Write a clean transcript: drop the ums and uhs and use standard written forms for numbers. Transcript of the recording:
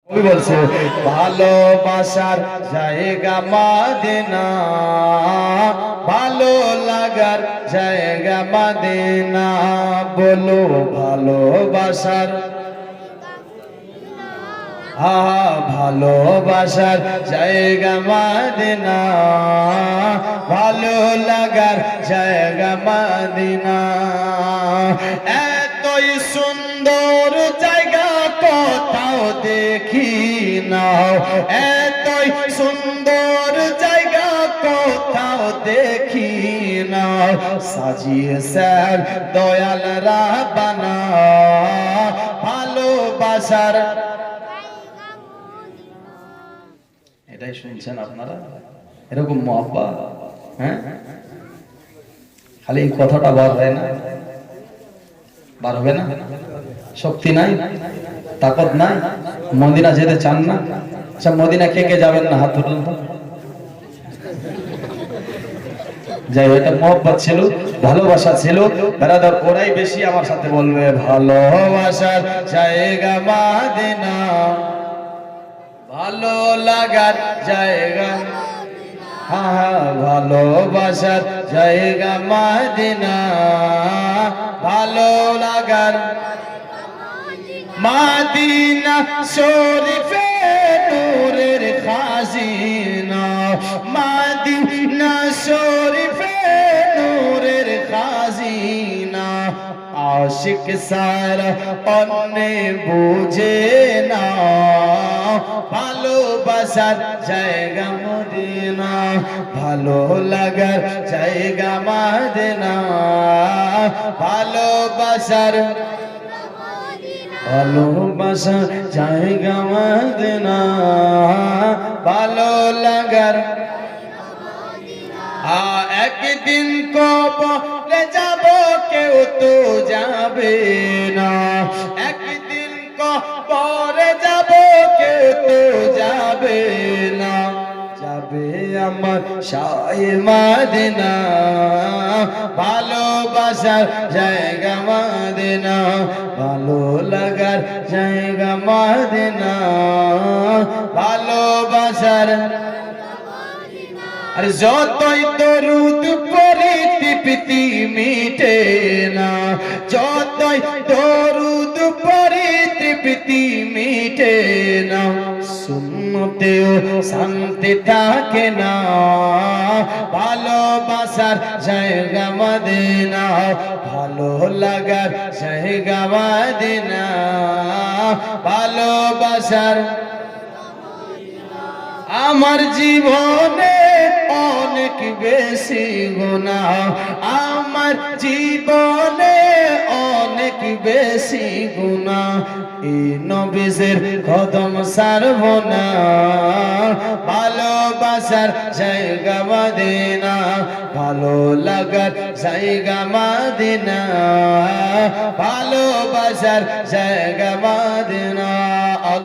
বলছে ভালোবাসার জায়গা মদিনা, ভালো লাগার জায়গা মদিনা। বলো ভালোবাসার, ভালোবাসার জায়গা মদিনা, ভালো লাগার জায়গা মদিনা। এতই সুন্দর জায়গা কোথাও দেখি না, এতই সুন্দর জায়গা কোথাও দেখি না। সাজিয়েছেন দয়াল রাব্বানা ভালোবাসার। এটাই শুনছেন আপনারা, এরকম মহব্বা। হ্যাঁ, খালি এই কথাটা বার হয় না, বার হবে না। শক্তি নাই, তাকত নাই, মদিনা যেতে চান না। আচ্ছা, মদিনা কে কে যাবেন না? হাত তুলুন তো। যাই হোক, এটা মহব্বত ছিল, ভালোবাসা ছিল। বেরাদার ওরাই বেশি আমার সাথে বলবে ভালোবাসার জায়গা মদিনা, ভালো লাগার জায়গা। ভালোবাসার জায়গা মদিনা, ভালো লাগার মদিনা শরীফে নূরের খাজিনা, মদিনা শরীফে নূরের খাজিনা। আশিক সারা অন্যে বুঝে না, ভালোবাসার জায়গা মদিনা, ভালো লাগার জায়গা মদিনা, ভালোবাসার, ভালোবাসার জায়গা মদিনা, ভালো লাগার। একদিন কবরে যাব, কেউ তো যাবে না। একদিন কবরে যাব, কেউ তো যাবে না। যাবে আমার শাহে মদিনা, ভালোবাসার জায়গা মদিনা, ভালো লাগার জায়গা মদিনা, ভালোবাসার। আর যতই দরুদ পড়ি তৃপ্তি মিটে না, যতই দরুদ পড়ি তৃপ্তি মিটে না। সুন্নতেও শান্তি থাকে না, ভালোবাসার জায়গা মদিনা, ভালো লাগার জায়গা মদিনা, ভালোবাসার। আমার জীবনে অনেক বেশি গুনাহ, আমার জীবনে অনেক বেশি গুনাহ। এই নবীর কদম ছাড়ব না, ভালোবাসার জায়গা মদিনা, ভালো লাগার জায়গা মদিনা, ভালোবাসার জায়গা মদিনা।